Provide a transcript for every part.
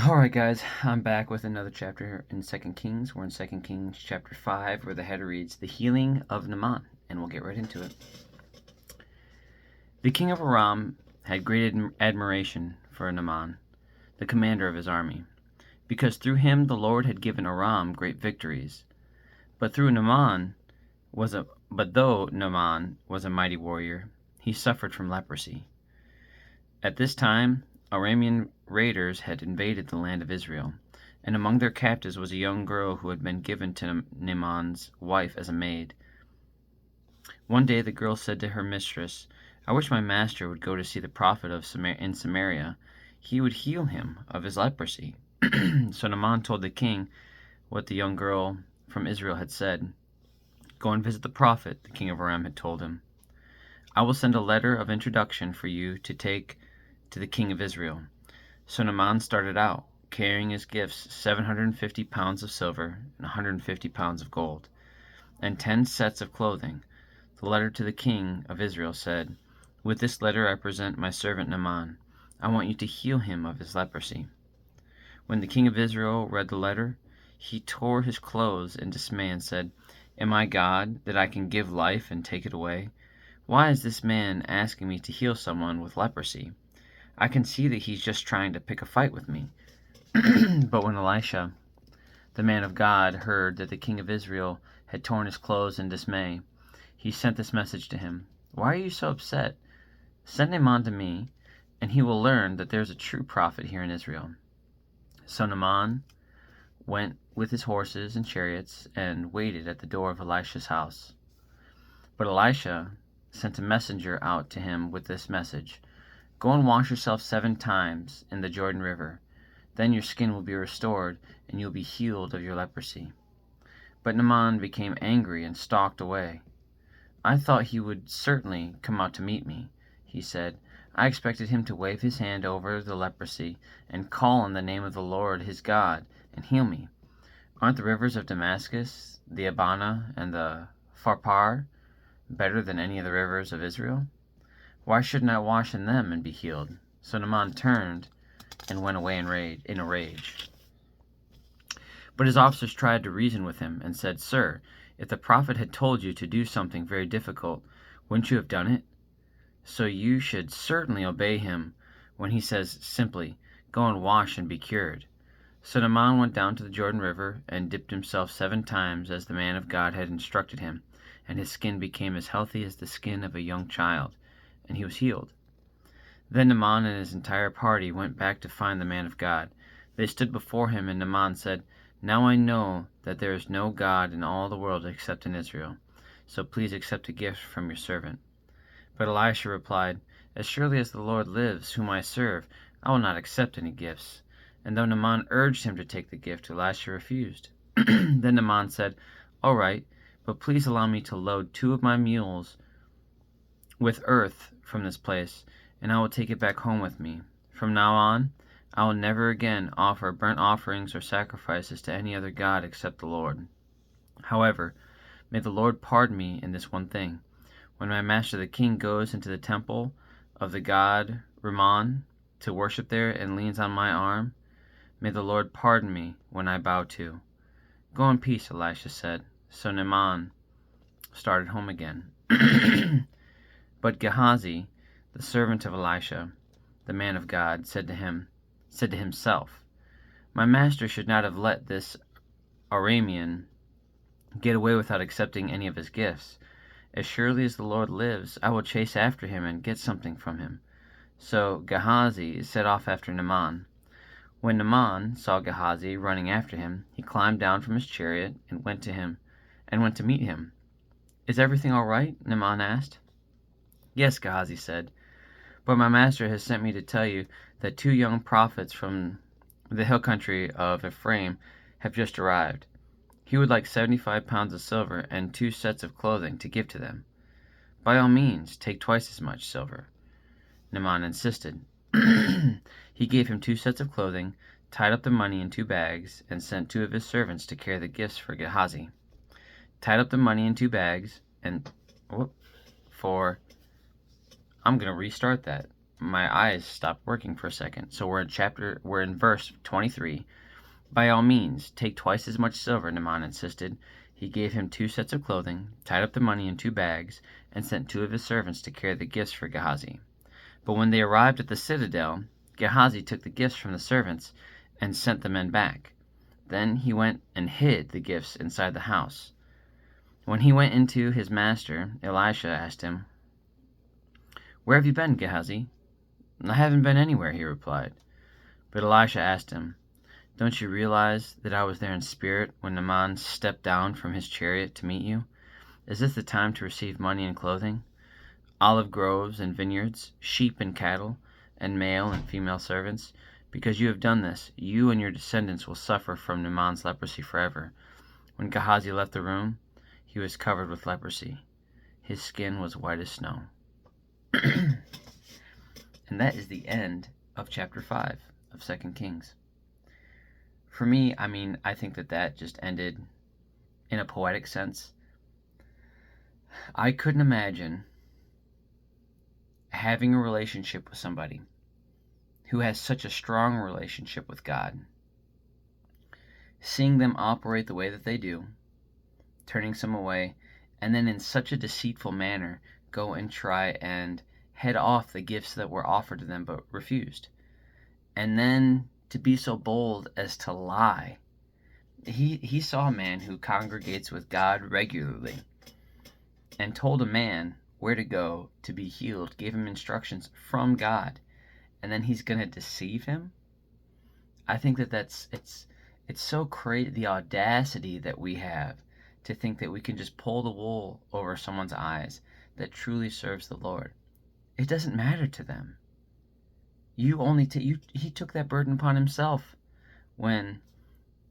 Alright guys, I'm back with another chapter in 2 Kings. We're in 2 Kings chapter 5, where the header reads, The Healing of Naaman, and we'll get right into it. The king of Aram had great admiration for Naaman, the commander of his army, because through him the Lord had given Aram great victories. But though Naaman was a mighty warrior, he suffered from leprosy. At this time Aramean raiders had invaded the land of Israel, and among their captives was a young girl who had been given to Naaman's wife as a maid. One day the girl said to her mistress, "I wish my master would go to see the prophet in Samaria. He would heal him of his leprosy." So Naaman told the king what the young girl from Israel had said. "Go and visit the prophet," the king of Aram had told him. "I will send a letter of introduction for you to take to the king of Israel." So Naaman started out, carrying as gifts 750 pounds of silver and 150 pounds of gold, and 10 sets of clothing. The letter to the king of Israel said, "With this letter I present my servant Naaman. I want you to heal him of his leprosy." When the king of Israel read the letter, he tore his clothes in dismay and said, "Am I God, that I can give life and take it away? Why is this man asking me to heal someone with leprosy? I can see that he's just trying to pick a fight with me." But when Elisha, the man of God, heard that the king of Israel had torn his clothes in dismay, he sent this message to him: "Why are you so upset? Send him on to me, and he will learn that there is a true prophet here in Israel." So Naaman went with his horses and chariots and waited at the door of Elisha's house. But Elisha sent a messenger out to him with this message: "Go and wash yourself 7 times in the Jordan River. Then your skin will be restored, and you will be healed of your leprosy." But Naaman became angry and stalked away. "I thought he would certainly come out to meet me," he said. "I expected him to wave his hand over the leprosy and call on the name of the Lord his God and heal me. Aren't the rivers of Damascus, the Abana, and the Pharpar better than any of the rivers of Israel? Why shouldn't I wash in them and be healed?" So Naaman turned and went away in a rage. But his officers tried to reason with him and said, "Sir, if the prophet had told you to do something very difficult, wouldn't you have done it? So you should certainly obey him when he says simply, 'Go and wash and be cured.'" So Naaman went down to the Jordan River and dipped himself 7 times as the man of God had instructed him, and his skin became as healthy as the skin of a young child, and he was healed. Then Naaman and his entire party went back to find the man of God. They stood before him, and Naaman said, "Now I know that there is no God in all the world except in Israel, so please accept a gift from your servant." But Elisha replied, "As surely as the Lord lives, whom I serve, I will not accept any gifts." And though Naaman urged him to take the gift, Elisha refused. Then Naaman said, "All right, but please allow me to load 2 of my mules with earth from this place, and I will take it back home with me. From now on, I will never again offer burnt offerings or sacrifices to any other god except the Lord. However, may the Lord pardon me in this one thing. When my master the king goes into the temple of the god Rimmon to worship there and leans on my arm, may the Lord pardon me when I bow too." "Go in peace," Elisha said. So Naaman started home again. But Gehazi, the servant of Elisha, the man of God, said to himself, "My master should not have let this Aramean get away without accepting any of his gifts. As surely as the Lord lives, I will chase after him and get something from him." So Gehazi set off after Naaman. When Naaman saw Gehazi running after him, he climbed down from his chariot and went to meet him. "Is everything all right?" Naaman asked. "Yes," Gehazi said, "but my master has sent me to tell you that 2 young prophets from the hill country of Ephraim have just arrived. He would like 75 pounds of silver and 2 sets of clothing to give to them." "By all means, take twice as much silver," Naaman insisted. He gave him 2 sets of clothing, tied up the money in 2 bags, and sent 2 of his servants to carry the gifts for Gehazi. Tied up the money in 2 bags, and I'm going to restart that. my eyes stopped working for a second. So we're in verse 23. By all means, take twice as much silver, Naaman insisted. He gave him 2 sets of clothing, tied up the money in 2 bags, and sent 2 of his servants to carry the gifts for Gehazi. But when they arrived at the citadel, Gehazi took the gifts from the servants and sent the men back. Then he went and hid the gifts inside the house. When he went into his master, Elisha asked him, "Where have you been, Gehazi?" "I haven't been anywhere," he replied. But Elisha asked him, "Don't you realize that I was there in spirit when Naaman stepped down from his chariot to meet you? Is this the time to receive money and clothing, olive groves and vineyards, sheep and cattle, and male and female servants? Because you have done this, you and your descendants will suffer from Naaman's leprosy forever." When Gehazi left the room, he was covered with leprosy. His skin was white as snow. And that is the end of chapter 5 of 2 Kings. For me, I think that just ended in a poetic sense. I couldn't imagine having a relationship with somebody who has such a strong relationship with God, seeing them operate the way that they do, turning some away, and then in such a deceitful manner go and try and head off the gifts that were offered to them but refused. And then to be so bold as to lie. He saw a man who congregates with God regularly and told a man where to go to be healed, gave him instructions from God, and then he's going to deceive him? I think it's so crazy, the audacity that we have to think that we can just pull the wool over someone's eyes that truly serves the Lord. It doesn't matter to them. He took that burden upon himself when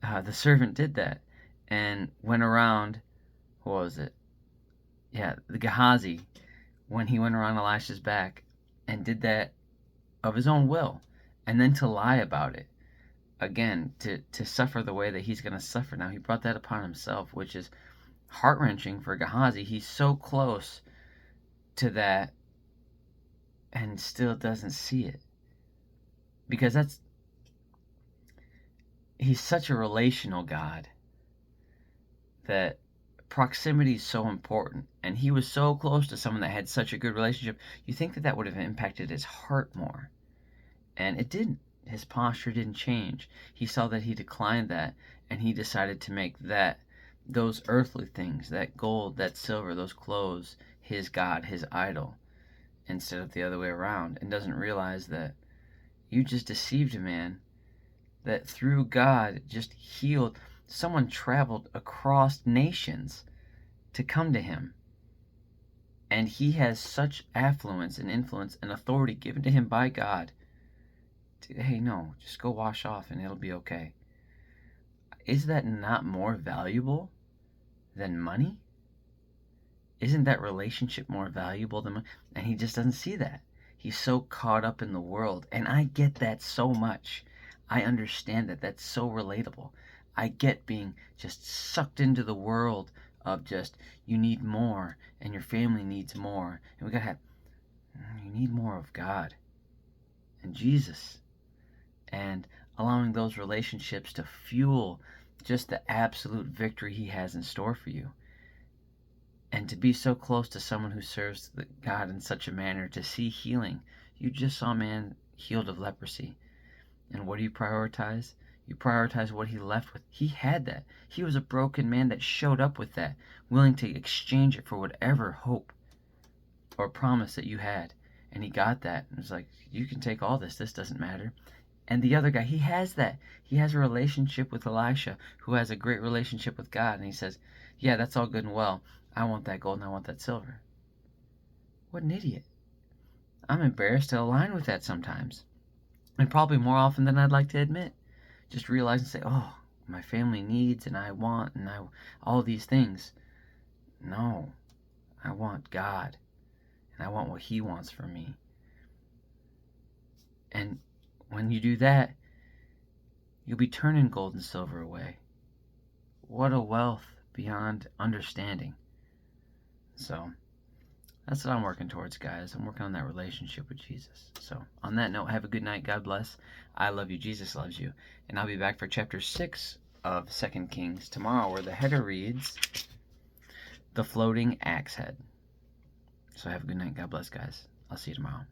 the servant did that and went around. What was it? Yeah, the Gehazi, when he went around Elisha's back and did that of his own will, and then to lie about it again, to suffer the way that he's going to suffer. Now he brought that upon himself, which is heart-wrenching for Gehazi. He's so close to that and still doesn't see it, because he's such a relational God that proximity is so important, and he was so close to someone that had such a good relationship. You think that would have impacted his heart more, and it didn't. His posture didn't change. He saw that he declined that, and he decided to make those earthly things, that gold, that silver, those clothes, his God, his idol, instead of the other way around, and doesn't realize that you just deceived a man that through God just healed. Someone traveled across nations to come to him, and he has such affluence and influence and authority given to him by God hey, no, just go wash off and it'll be okay. Is that not more valuable than money? Isn't that relationship more valuable than money? And he just doesn't see that. He's so caught up in the world, and I get that so much. I understand that. That's so relatable. I get being just sucked into the world of just, you need more, and your family needs more, and you need more of God and Jesus, and allowing those relationships to fuel just the absolute victory he has in store for you. And to be so close to someone who serves God in such a manner, to see healing. You just saw a man healed of leprosy. And what do you prioritize? You prioritize what he left with. He had that. He was a broken man that showed up with that, willing to exchange it for whatever hope or promise that you had. And he got that. And was like, you can take all this. This doesn't matter. And the other guy, he has that. He has a relationship with Elisha, who has a great relationship with God. And he says, yeah, that's all good and well. I want that gold and I want that silver. What an idiot. I'm embarrassed to align with that sometimes. And probably more often than I'd like to admit. Just realize and say, oh, my family needs and I want and all these things. No, I want God. And I want what he wants for me. And when you do that, you'll be turning gold and silver away. What a wealth beyond understanding. So, That's what I'm working towards, guys. I'm working on that relationship with Jesus. So, on that note, have a good night. God bless. I love you. Jesus loves you. And I'll be back for chapter 6 of 2 Kings tomorrow, where the header reads, The Floating Axe Head. So, have a good night. God bless, guys. I'll see you tomorrow.